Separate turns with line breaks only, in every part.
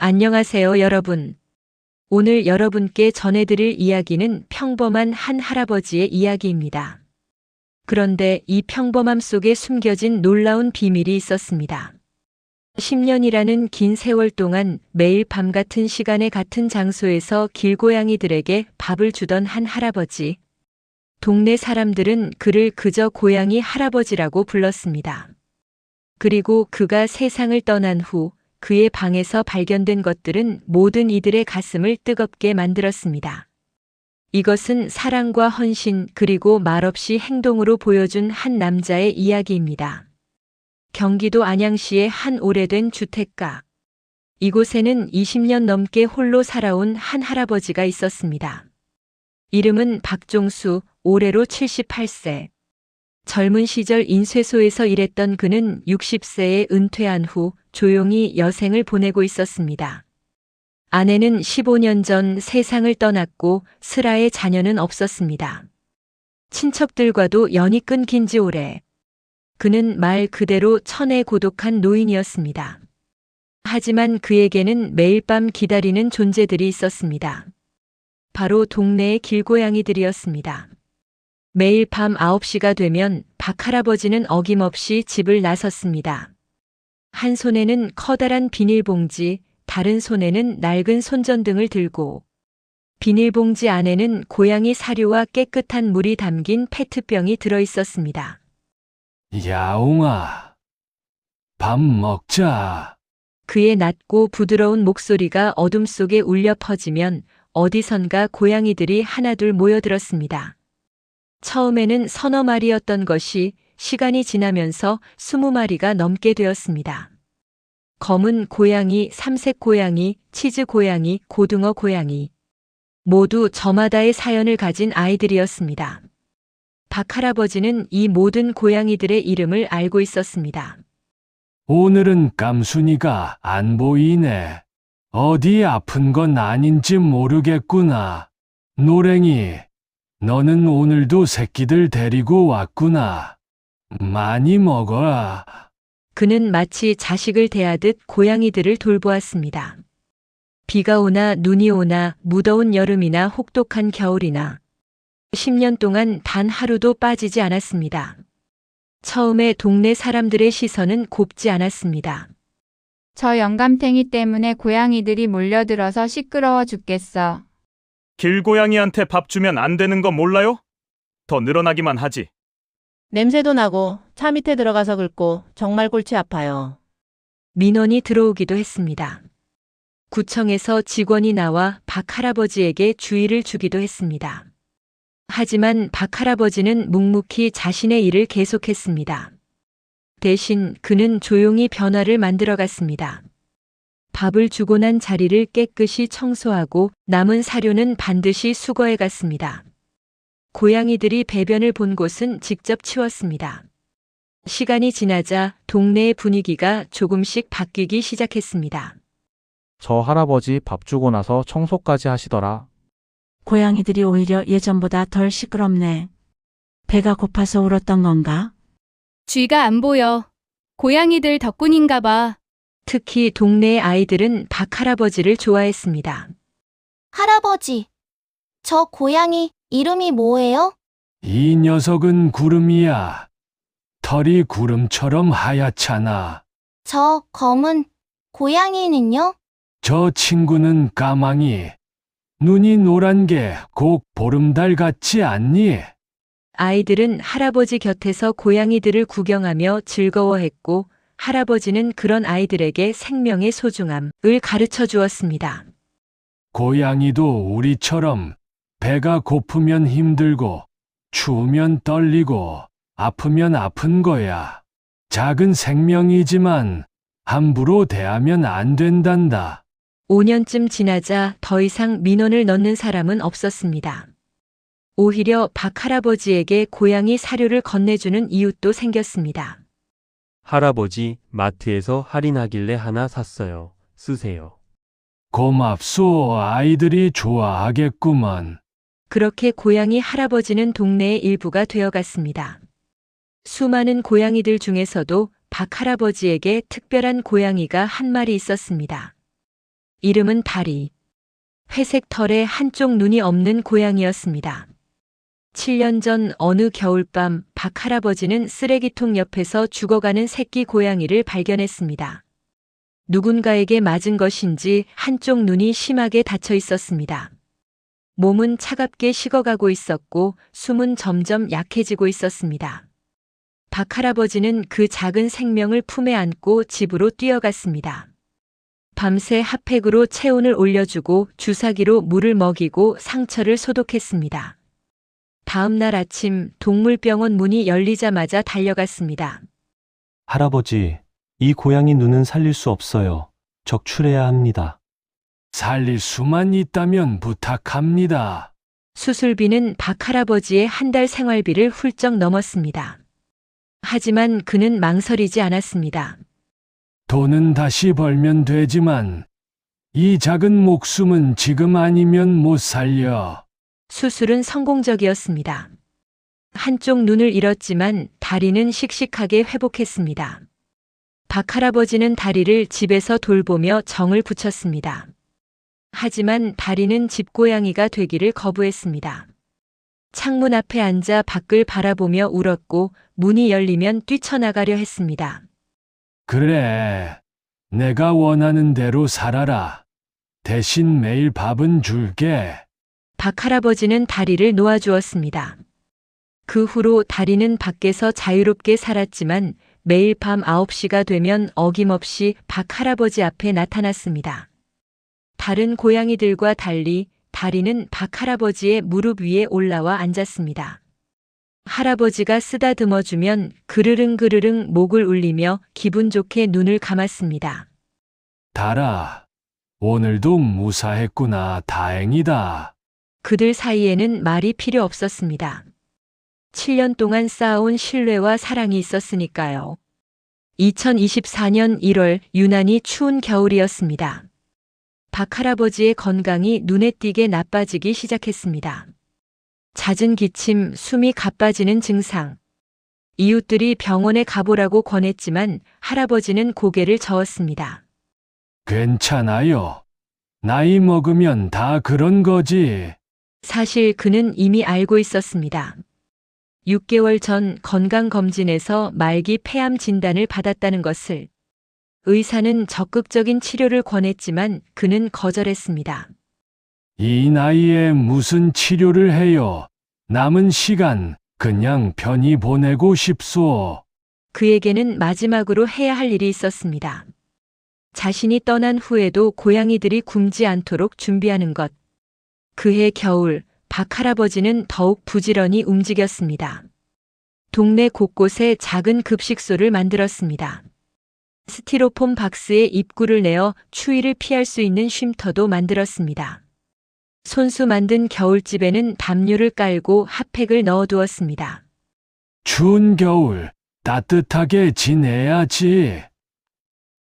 안녕하세요, 여러분. 오늘 여러분께 전해드릴 이야기는 평범한 한 할아버지의 이야기입니다. 그런데 이 평범함 속에 숨겨진 놀라운 비밀이 있었습니다. 10년이라는 긴 세월 동안 매일 밤 같은 시간에 같은 장소에서 길고양이들에게 밥을 주던 한 할아버지. 동네 사람들은 그를 그저 고양이 할아버지라고 불렀습니다. 그리고 그가 세상을 떠난 후 그의 방에서 발견된 것들은 모든 이들의 가슴을 뜨겁게 만들었습니다. 이것은 사랑과 헌신 그리고 말없이 행동으로 보여준 한 남자의 이야기입니다. 경기도 안양시의 한 오래된 주택가. 이곳에는 20년 넘게 홀로 살아온 한 할아버지가 있었습니다. 이름은 박종수, 올해로 78세. 젊은 시절 인쇄소에서 일했던 그는 60세에 은퇴한 후 조용히 여생을 보내고 있었습니다. 아내는 15년 전 세상을 떠났고 슬아의 자녀는 없었습니다. 친척들과도 연이 끊긴 지 오래. 그는 말 그대로 천의 고독한 노인이었습니다. 하지만 그에게는 매일 밤 기다리는 존재들이 있었습니다. 바로 동네의 길고양이들이었습니다. 매일 밤 9시가 되면 박 할아버지는 어김없이 집을 나섰습니다. 한 손에는 커다란 비닐봉지, 다른 손에는 낡은 손전등을 들고 비닐봉지 안에는 고양이 사료와 깨끗한 물이 담긴 페트병이 들어 있었습니다.
야옹아, 밥 먹자.
그의 낮고 부드러운 목소리가 어둠 속에 울려 퍼지면 어디선가 고양이들이 하나둘 모여들었습니다. 처음에는 서너 마리였던 것이 시간이 지나면서 20마리가 넘게 되었습니다. 검은 고양이, 삼색 고양이, 치즈 고양이, 고등어 고양이. 모두 저마다의 사연을 가진 아이들이었습니다. 박 할아버지는 이 모든 고양이들의 이름을 알고 있었습니다.
오늘은 깜순이가 안 보이네. 어디 아픈 건 아닌지 모르겠구나. 노랭이, 너는 오늘도 새끼들 데리고 왔구나. 많이 먹어라.
그는 마치 자식을 대하듯 고양이들을 돌보았습니다. 비가 오나 눈이 오나 무더운 여름이나 혹독한 겨울이나 10년 동안 단 하루도 빠지지 않았습니다. 처음에 동네 사람들의 시선은 곱지 않았습니다.
저 영감탱이 때문에 고양이들이 몰려들어서 시끄러워 죽겠어.
길고양이한테 밥 주면 안 되는 거 몰라요? 더 늘어나기만 하지.
냄새도 나고 차 밑에 들어가서 긁고 정말 골치 아파요.
민원이 들어오기도 했습니다. 구청에서 직원이 나와 박 할아버지에게 주의를 주기도 했습니다. 하지만 박 할아버지는 묵묵히 자신의 일을 계속했습니다. 대신 그는 조용히 변화를 만들어갔습니다. 밥을 주고 난 자리를 깨끗이 청소하고 남은 사료는 반드시 수거해 갔습니다. 고양이들이 배변을 본 곳은 직접 치웠습니다. 시간이 지나자 동네의 분위기가 조금씩 바뀌기 시작했습니다.
저 할아버지 밥 주고 나서 청소까지 하시더라.
고양이들이 오히려 예전보다 덜 시끄럽네. 배가 고파서 울었던 건가?
쥐가 안 보여. 고양이들 덕분인가 봐.
특히 동네의 아이들은 박 할아버지를 좋아했습니다.
할아버지, 저 고양이 이름이 뭐예요?
이 녀석은 구름이야. 털이 구름처럼 하얗잖아.
저 검은 고양이는요?
저 친구는 까망이. 눈이 노란 게 꼭 보름달 같지 않니?
아이들은 할아버지 곁에서 고양이들을 구경하며 즐거워했고 할아버지는 그런 아이들에게 생명의 소중함을 가르쳐 주었습니다.
고양이도 우리처럼 배가 고프면 힘들고 추우면 떨리고 아프면 아픈 거야. 작은 생명이지만 함부로 대하면 안 된단다.
5년쯤 지나자 더 이상 민원을 넣는 사람은 없었습니다. 오히려 박 할아버지에게 고양이 사료를 건네주는 이웃도 생겼습니다.
할아버지, 마트에서 할인하길래 하나 샀어요. 쓰세요.
고맙소. 아이들이 좋아하겠구먼.
그렇게 고양이 할아버지는 동네의 일부가 되어갔습니다. 수많은 고양이들 중에서도 박 할아버지에게 특별한 고양이가 한 마리 있었습니다. 이름은 다리. 회색 털에 한쪽 눈이 없는 고양이였습니다. 7년 전 어느 겨울밤 박 할아버지는 쓰레기통 옆에서 죽어가는 새끼 고양이를 발견했습니다. 누군가에게 맞은 것인지 한쪽 눈이 심하게 닫혀 있었습니다. 몸은 차갑게 식어가고 있었고 숨은 점점 약해지고 있었습니다. 박 할아버지는 그 작은 생명을 품에 안고 집으로 뛰어갔습니다. 밤새 핫팩으로 체온을 올려주고 주사기로 물을 먹이고 상처를 소독했습니다. 다음 날 아침 동물병원 문이 열리자마자 달려갔습니다.
할아버지, 이 고양이 눈은 살릴 수 없어요. 적출해야 합니다.
살릴 수만 있다면 부탁합니다.
수술비는 박 할아버지의 한 달 생활비를 훌쩍 넘었습니다. 하지만 그는 망설이지 않았습니다.
돈은 다시 벌면 되지만 이 작은 목숨은 지금 아니면 못 살려.
수술은 성공적이었습니다. 한쪽 눈을 잃었지만 다리는 씩씩하게 회복했습니다. 박 할아버지는 다리를 집에서 돌보며 정을 붙였습니다. 하지만 다리는 집고양이가 되기를 거부했습니다. 창문 앞에 앉아 밖을 바라보며 울었고 문이 열리면 뛰쳐나가려 했습니다.
그래, 내가 원하는 대로 살아라. 대신 매일 밥은 줄게.
박 할아버지는 다리를 놓아주었습니다. 그 후로 다리는 밖에서 자유롭게 살았지만 매일 밤 9시가 되면 어김없이 박 할아버지 앞에 나타났습니다. 다른 고양이들과 달리 다리는 박 할아버지의 무릎 위에 올라와 앉았습니다. 할아버지가 쓰다듬어주면 그르릉 목을 울리며 기분 좋게 눈을 감았습니다.
달아, 오늘도 무사했구나. 다행이다.
그들 사이에는 말이 필요 없었습니다. 7년 동안 쌓아온 신뢰와 사랑이 있었으니까요. 2024년 1월 유난히 추운 겨울이었습니다. 박 할아버지의 건강이 눈에 띄게 나빠지기 시작했습니다. 잦은 기침, 숨이 가빠지는 증상. 이웃들이 병원에 가보라고 권했지만 할아버지는 고개를 저었습니다.
괜찮아요. 나이 먹으면 다 그런 거지.
사실 그는 이미 알고 있었습니다. 6개월 전 건강검진에서 말기 폐암 진단을 받았다는 것을. 의사는 적극적인 치료를 권했지만 그는 거절했습니다.
이 나이에 무슨 치료를 해요. 남은 시간 그냥 편히 보내고 싶소.
그에게는 마지막으로 해야 할 일이 있었습니다. 자신이 떠난 후에도 고양이들이 굶지 않도록 준비하는 것. 그해 겨울, 박 할아버지는 더욱 부지런히 움직였습니다. 동네 곳곳에 작은 급식소를 만들었습니다. 스티로폼 박스에 입구를 내어 추위를 피할 수 있는 쉼터도 만들었습니다. 손수 만든 겨울집에는 담요를 깔고 핫팩을 넣어두었습니다.
추운 겨울 따뜻하게 지내야지.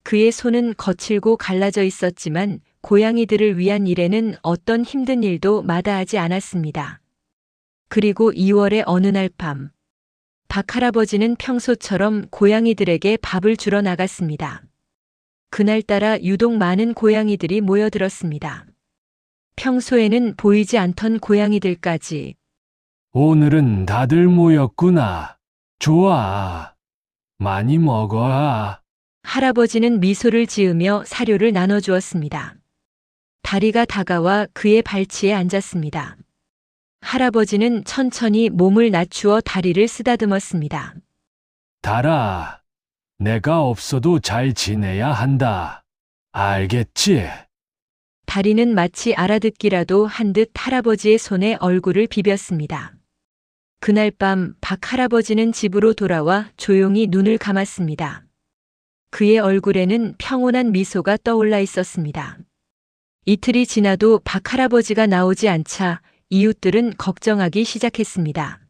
그의 손은 거칠고 갈라져 있었지만 고양이들을 위한 일에는 어떤 힘든 일도 마다하지 않았습니다. 그리고 2월의 어느 날 밤, 박 할아버지는 평소처럼 고양이들에게 밥을 주러 나갔습니다. 그날따라 유독 많은 고양이들이 모여들었습니다. 평소에는 보이지 않던 고양이들까지.
오늘은 다들 모였구나. 좋아. 많이 먹어라.
할아버지는 미소를 지으며 사료를 나눠주었습니다. 다리가 다가와 그의 발치에 앉았습니다. 할아버지는 천천히 몸을 낮추어 다리를 쓰다듬었습니다.
달아, 내가 없어도 잘 지내야 한다. 알겠지?
다리는 마치 알아듣기라도 한 듯 할아버지의 손에 얼굴을 비볐습니다. 그날 밤 박 할아버지는 집으로 돌아와 조용히 눈을 감았습니다. 그의 얼굴에는 평온한 미소가 떠올라 있었습니다. 이틀이 지나도 박 할아버지가 나오지 않자 이웃들은 걱정하기 시작했습니다.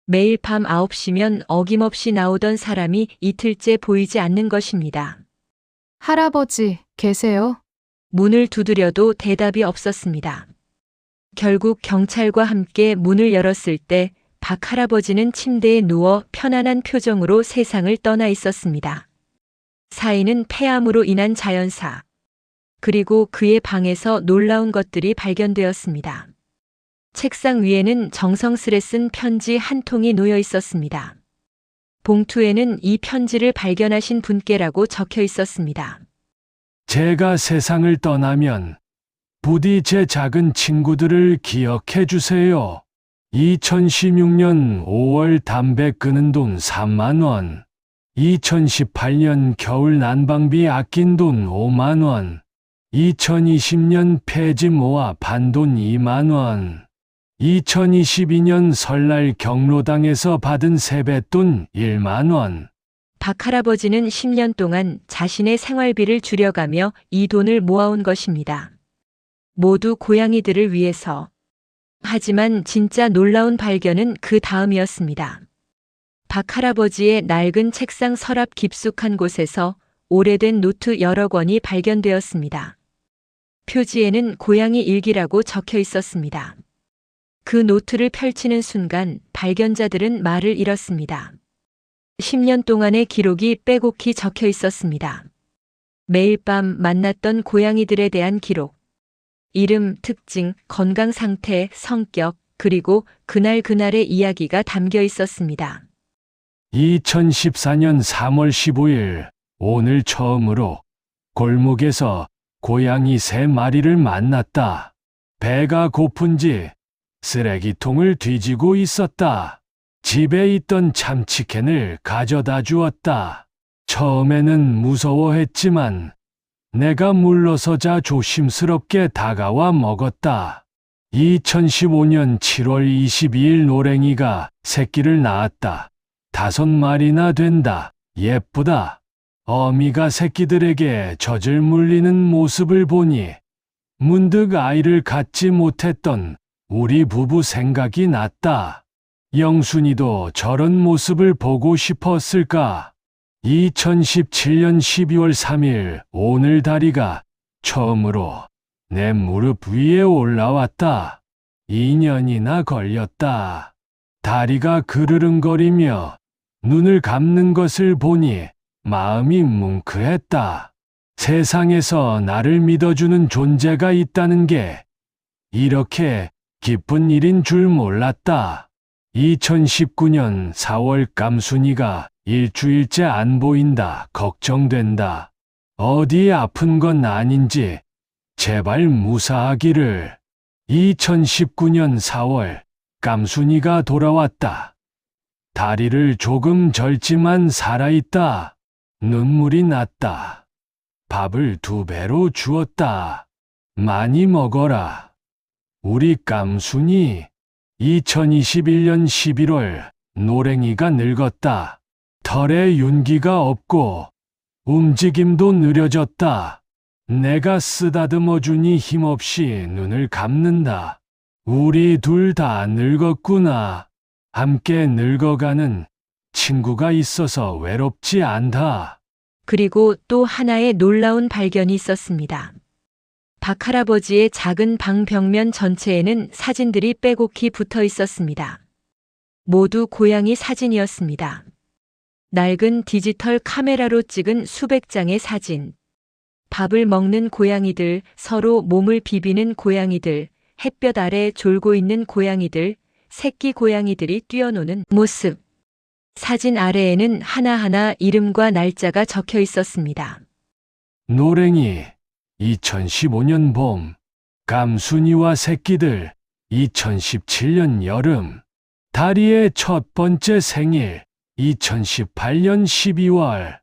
매일 밤 9시면 어김없이 나오던 사람이 이틀째 보이지 않는 것입니다.
할아버지, 계세요?
문을 두드려도 대답이 없었습니다. 결국 경찰과 함께 문을 열었을 때 박 할아버지는 침대에 누워 편안한 표정으로 세상을 떠나 있었습니다. 사인은 폐암으로 인한 자연사. 그리고 그의 방에서 놀라운 것들이 발견되었습니다. 책상 위에는 정성스레 쓴 편지 한 통이 놓여 있었습니다. 봉투에는 이 편지를 발견하신 분께라고 적혀 있었습니다.
제가 세상을 떠나면 부디 제 작은 친구들을 기억해 주세요. 2016년 5월 담배 끄는 돈 3만 원. 2018년 겨울 난방비 아낀 돈 5만 원. 2020년 폐지 모아 반돈 2만 원. 2022년 설날 경로당에서 받은 세뱃돈 1만 원.
박 할아버지는 10년 동안 자신의 생활비를 줄여가며 이 돈을 모아온 것입니다. 모두 고양이들을 위해서. 하지만 진짜 놀라운 발견은 그 다음이었습니다. 박 할아버지의 낡은 책상 서랍 깊숙한 곳에서 오래된 노트 여러 권이 발견되었습니다. 표지에는 고양이 일기라고 적혀 있었습니다. 그 노트를 펼치는 순간 발견자들은 말을 잃었습니다. 10년 동안의 기록이 빼곡히 적혀 있었습니다. 매일 밤 만났던 고양이들에 대한 기록. 이름, 특징, 건강 상태, 성격, 그리고 그날의 이야기가 담겨 있었습니다.
2014년 3월 15일, 오늘 처음으로 골목에서 고양이 3마리를 만났다. 배가 고픈지 쓰레기통을 뒤지고 있었다. 집에 있던 참치캔을 가져다 주었다. 처음에는 무서워했지만 내가 물러서자 조심스럽게 다가와 먹었다. 2015년 7월 22일 노랭이가 새끼를 낳았다. 5마리나 된다. 예쁘다. 어미가 새끼들에게 젖을 물리는 모습을 보니 문득 아이를 갖지 못했던 우리 부부 생각이 났다. 영순이도 저런 모습을 보고 싶었을까? 2017년 12월 3일 오늘 다리가 처음으로 내 무릎 위에 올라왔다. 2년이나 걸렸다. 다리가 그르릉거리며 눈을 감는 것을 보니 마음이 뭉클했다. 세상에서 나를 믿어주는 존재가 있다는 게 이렇게 기쁜 일인 줄 몰랐다. 2019년 4월 깜순이가 일주일째 안 보인다. 걱정된다. 어디 아픈 건 아닌지 제발 무사하기를. 2019년 4월 깜순이가 돌아왔다. 다리를 조금 절지만 살아있다. 눈물이 났다. 밥을 2배로 주었다. 많이 먹어라. 우리 깜순이. 2021년 11월 노랭이가 늙었다. 털에 윤기가 없고 움직임도 느려졌다. 내가 쓰다듬어 주니 힘없이 눈을 감는다. 우리 둘 다 늙었구나. 함께 늙어가는 친구가 있어서 외롭지 않다.
그리고 또 하나의 놀라운 발견이 있었습니다. 박 할아버지의 작은 방 벽면 전체에는 사진들이 빼곡히 붙어 있었습니다. 모두 고양이 사진이었습니다. 낡은 디지털 카메라로 찍은 수백 장의 사진. 밥을 먹는 고양이들, 서로 몸을 비비는 고양이들, 햇볕 아래 졸고 있는 고양이들, 새끼 고양이들이 뛰어노는 모습. 사진 아래에는 하나하나 이름과 날짜가 적혀 있었습니다.
노랭이 2015년 봄, 깜순이와 새끼들 2017년 여름, 다리의 첫 번째 생일 2018년 12월,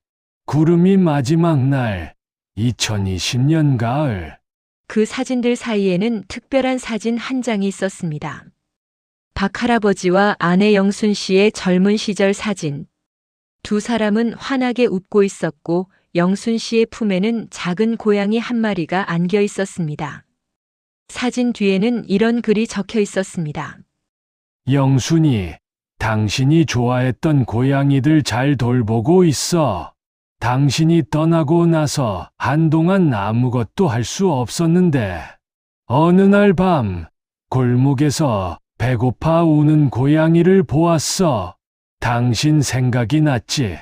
구름이 마지막 날 2020년 가을.
그 사진들 사이에는 특별한 사진 한 장이 있었습니다. 박 할아버지와 아내 영순 씨의 젊은 시절 사진. 두 사람은 환하게 웃고 있었고 영순 씨의 품에는 작은 고양이 한 마리가 안겨 있었습니다. 사진 뒤에는 이런 글이 적혀 있었습니다.
영순이, 당신이 좋아했던 고양이들 잘 돌보고 있어. 당신이 떠나고 나서 한동안 아무것도 할 수 없었는데 어느 날 밤 골목에서 배고파 우는 고양이를 보았어. 당신 생각이 났지.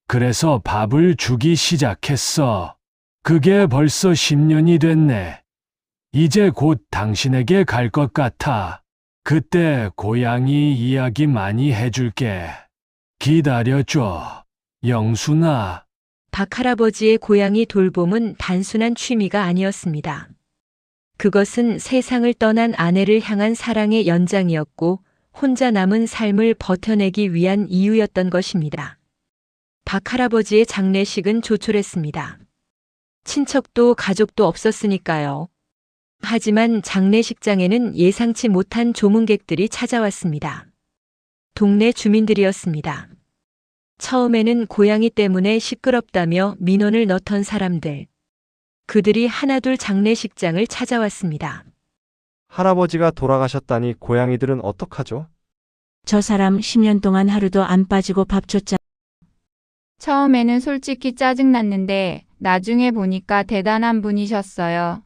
그래서 밥을 주기 시작했어. 그게 벌써 10년이 됐네. 이제 곧 당신에게 갈 것 같아. 그때 고양이 이야기 많이 해줄게. 기다려줘. 영순아.
박할아버지의 고양이 돌봄은 단순한 취미가 아니었습니다. 그것은 세상을 떠난 아내를 향한 사랑의 연장이었고 혼자 남은 삶을 버텨내기 위한 이유였던 것입니다. 박할아버지의 장례식은 조촐했습니다. 친척도 가족도 없었으니까요. 하지만 장례식장에는 예상치 못한 조문객들이 찾아왔습니다. 동네 주민들이었습니다. 처음에는 고양이 때문에 시끄럽다며 민원을 넣던 사람들. 그들이 하나둘 장례식장을 찾아왔습니다.
할아버지가 돌아가셨다니 고양이들은 어떡하죠?
저 사람 10년 동안 하루도 안 빠지고 밥 줬잖아.
처음에는 솔직히 짜증났는데 나중에 보니까 대단한 분이셨어요.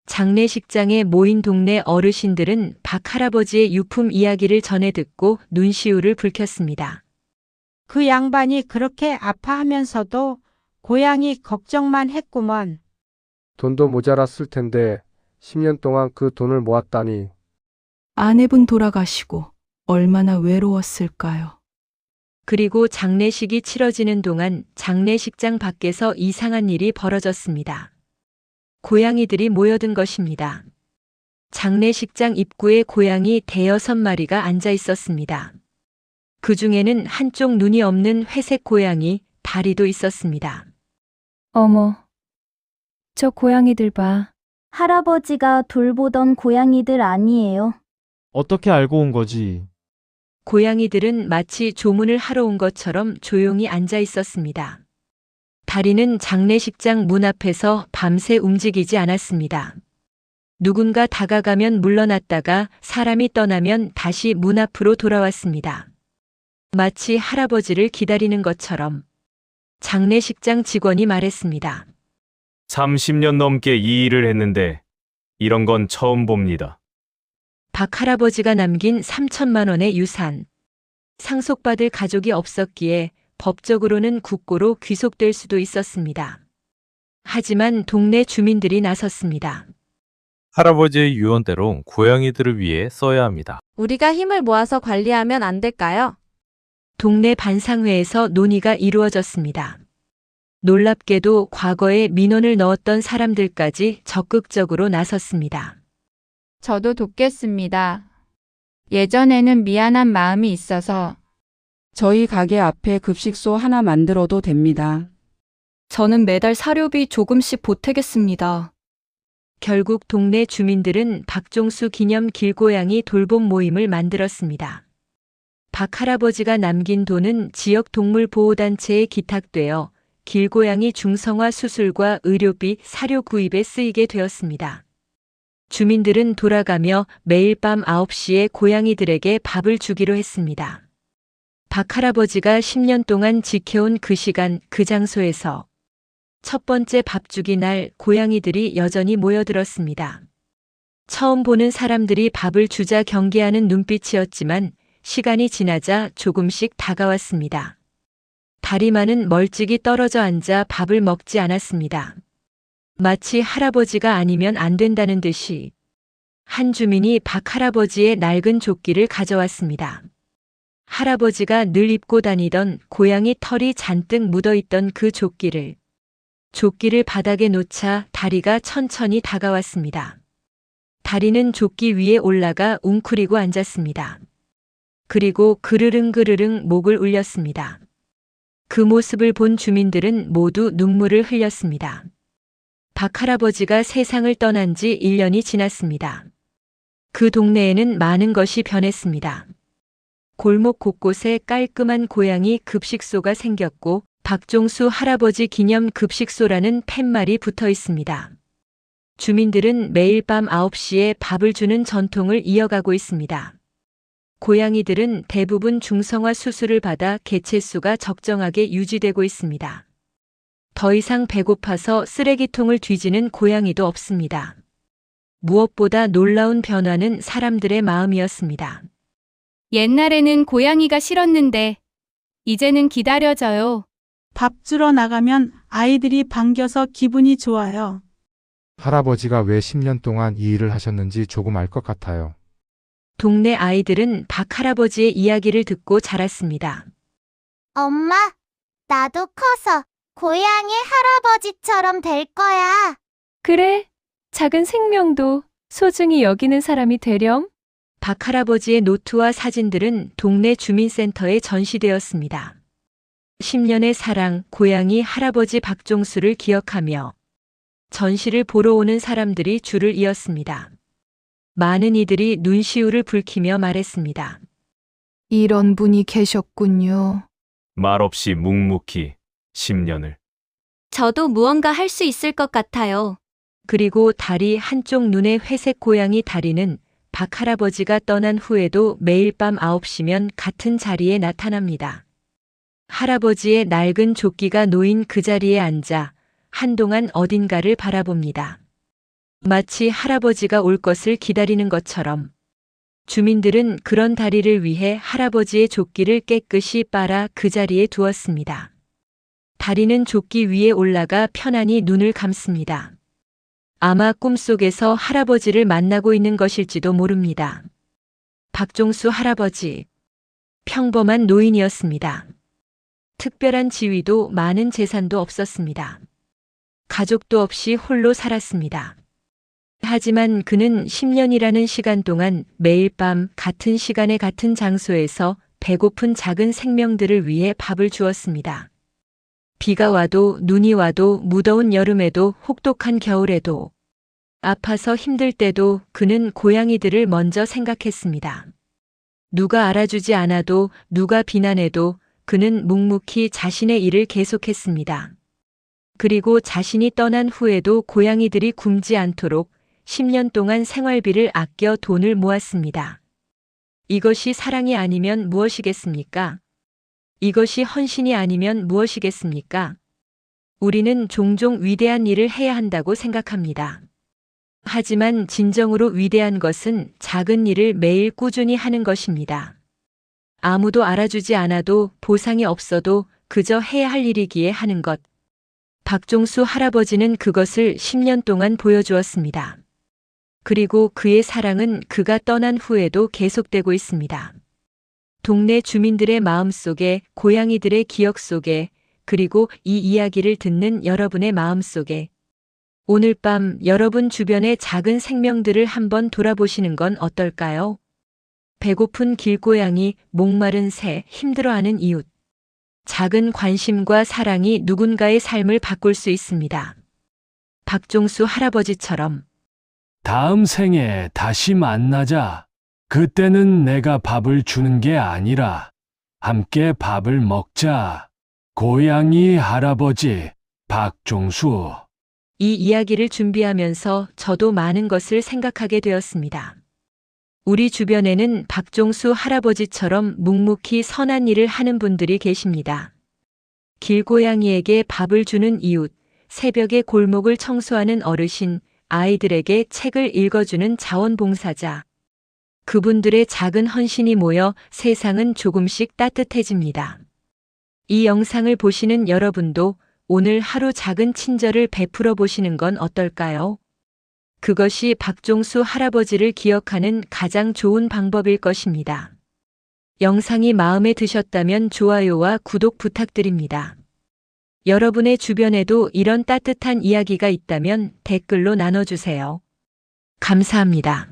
장례식장에 모인 동네 어르신들은 박할아버지의 유품 이야기를 전해 듣고 눈시울을 붉혔습니다.
그 양반이 그렇게 아파하면서도 고양이 걱정만 했구먼.
돈도 모자랐을 텐데 10년 동안 그 돈을 모았다니.
아내분 돌아가시고 얼마나 외로웠을까요?
그리고 장례식이 치러지는 동안 장례식장 밖에서 이상한 일이 벌어졌습니다. 고양이들이 모여든 것입니다. 장례식장 입구에 고양이 대여섯 마리가 앉아 있었습니다. 그 중에는 한쪽 눈이 없는 회색 고양이, 다리도 있었습니다.
어머, 저 고양이들 봐.
할아버지가 돌보던 고양이들 아니에요.
어떻게 알고 온 거지?
고양이들은 마치 조문을 하러 온 것처럼 조용히 앉아 있었습니다. 다리는 장례식장 문 앞에서 밤새 움직이지 않았습니다. 누군가 다가가면 물러났다가 사람이 떠나면 다시 문 앞으로 돌아왔습니다. 마치 할아버지를 기다리는 것처럼. 장례식장 직원이 말했습니다.
30년 넘게 이 일을 했는데 이런 건 처음 봅니다.
박할아버지가 남긴 3천만 원의 유산. 상속받을 가족이 없었기에 법적으로는 국고로 귀속될 수도 있었습니다. 하지만 동네 주민들이 나섰습니다.
할아버지의 유언대로 고양이들을 위해 써야 합니다.
우리가 힘을 모아서 관리하면 안 될까요?
동네 반상회에서 논의가 이루어졌습니다. 놀랍게도 과거에 민원을 넣었던 사람들까지 적극적으로 나섰습니다.
저도 돕겠습니다. 예전에는 미안한 마음이 있어서.
저희 가게 앞에 급식소 하나 만들어도 됩니다.
저는 매달 사료비 조금씩 보태겠습니다.
결국 동네 주민들은 박종수 기념 길고양이 돌봄 모임을 만들었습니다. 박할아버지가 남긴 돈은 지역 동물 보호단체에 기탁되어 길고양이 중성화 수술과 의료비, 사료 구입에 쓰이게 되었습니다. 주민들은 돌아가며 매일 밤 9시에 고양이들에게 밥을 주기로 했습니다. 박할아버지가 10년 동안 지켜온 그 시간, 그 장소에서 첫 번째 밥주기 날 고양이들이 여전히 모여들었습니다. 처음 보는 사람들이 밥을 주자 경계하는 눈빛이었지만 시간이 지나자 조금씩 다가왔습니다. 다리만은 멀찍이 떨어져 앉아 밥을 먹지 않았습니다. 마치 할아버지가 아니면 안 된다는 듯이. 한 주민이 박할아버지의 낡은 조끼를 가져왔습니다. 할아버지가 늘 입고 다니던 고양이 털이 잔뜩 묻어있던 그 조끼를 바닥에 놓자 다리가 천천히 다가왔습니다. 다리는 조끼 위에 올라가 웅크리고 앉았습니다. 그리고 그르릉 목을 울렸습니다. 그 모습을 본 주민들은 모두 눈물을 흘렸습니다. 박할아버지가 세상을 떠난 지 1년이 지났습니다. 그 동네에는 많은 것이 변했습니다. 골목 곳곳에 깔끔한 고양이 급식소가 생겼고 박종수 할아버지 기념 급식소라는 팻말이 붙어 있습니다. 주민들은 매일 밤 9시에 밥을 주는 전통을 이어가고 있습니다. 고양이들은 대부분 중성화 수술을 받아 개체수가 적정하게 유지되고 있습니다. 더 이상 배고파서 쓰레기통을 뒤지는 고양이도 없습니다. 무엇보다 놀라운 변화는 사람들의 마음이었습니다.
옛날에는 고양이가 싫었는데 이제는 기다려져요.
밥 주러 나가면 아이들이 반겨서 기분이 좋아요.
할아버지가 왜 10년 동안 이 일을 하셨는지 조금 알 것 같아요.
동네 아이들은 박 할아버지의 이야기를 듣고 자랐습니다.
엄마, 나도 커서 고양이 할아버지처럼 될 거야.
그래, 작은 생명도 소중히 여기는 사람이 되렴.
박 할아버지의 노트와 사진들은 동네 주민센터에 전시되었습니다. 10년의 사랑, 고양이 할아버지 박종수를 기억하며 전시를 보러 오는 사람들이 줄을 이었습니다. 많은 이들이 눈시울을 붉히며 말했습니다.
이런 분이 계셨군요.
말없이 묵묵히 10년을.
저도 무언가 할 수 있을 것 같아요.
그리고 다리 한쪽 눈의 회색 고양이 다리는 박 할아버지가 떠난 후에도 매일 밤 9시면 같은 자리에 나타납니다. 할아버지의 낡은 조끼가 놓인 그 자리에 앉아 한동안 어딘가를 바라봅니다. 마치 할아버지가 올 것을 기다리는 것처럼 주민들은 그런 다리를 위해 할아버지의 조끼를 깨끗이 빨아 그 자리에 두었습니다. 다리는 조끼 위에 올라가 편안히 눈을 감습니다. 아마 꿈속에서 할아버지를 만나고 있는 것일지도 모릅니다. 박종수 할아버지. 평범한 노인이었습니다. 특별한 지위도 많은 재산도 없었습니다. 가족도 없이 홀로 살았습니다. 하지만 그는 10년이라는 시간 동안 매일 밤 같은 시간에 같은 장소에서 배고픈 작은 생명들을 위해 밥을 주었습니다. 비가 와도 눈이 와도 무더운 여름에도 혹독한 겨울에도 아파서 힘들 때도 그는 고양이들을 먼저 생각했습니다. 누가 알아주지 않아도 누가 비난해도 그는 묵묵히 자신의 일을 계속했습니다. 그리고 자신이 떠난 후에도 고양이들이 굶지 않도록 10년 동안 생활비를 아껴 돈을 모았습니다. 이것이 사랑이 아니면 무엇이겠습니까? 이것이 헌신이 아니면 무엇이겠습니까? 우리는 종종 위대한 일을 해야 한다고 생각합니다. 하지만 진정으로 위대한 것은 작은 일을 매일 꾸준히 하는 것입니다. 아무도 알아주지 않아도 보상이 없어도 그저 해야 할 일이기에 하는 것. 박종수 할아버지는 그것을 10년 동안 보여주었습니다. 그리고 그의 사랑은 그가 떠난 후에도 계속되고 있습니다. 동네 주민들의 마음 속에, 고양이들의 기억 속에, 그리고 이 이야기를 듣는 여러분의 마음 속에 오늘 밤 여러분 주변의 작은 생명들을 한번 돌아보시는 건 어떨까요? 배고픈 길고양이, 목마른 새, 힘들어하는 이웃. 작은 관심과 사랑이 누군가의 삶을 바꿀 수 있습니다. 박종수 할아버지처럼.
다음 생에 다시 만나자. 그때는 내가 밥을 주는 게 아니라 함께 밥을 먹자. 고양이 할아버지 박종수.
이 이야기를 준비하면서 저도 많은 것을 생각하게 되었습니다. 우리 주변에는 박종수 할아버지처럼 묵묵히 선한 일을 하는 분들이 계십니다. 길고양이에게 밥을 주는 이웃, 새벽에 골목을 청소하는 어르신, 아이들에게 책을 읽어주는 자원봉사자. 그분들의 작은 헌신이 모여 세상은 조금씩 따뜻해집니다. 이 영상을 보시는 여러분도 오늘 하루 작은 친절을 베풀어 보시는 건 어떨까요? 그것이 박종수 할아버지를 기억하는 가장 좋은 방법일 것입니다. 영상이 마음에 드셨다면 좋아요와 구독 부탁드립니다. 여러분의 주변에도 이런 따뜻한 이야기가 있다면 댓글로 나눠주세요. 감사합니다.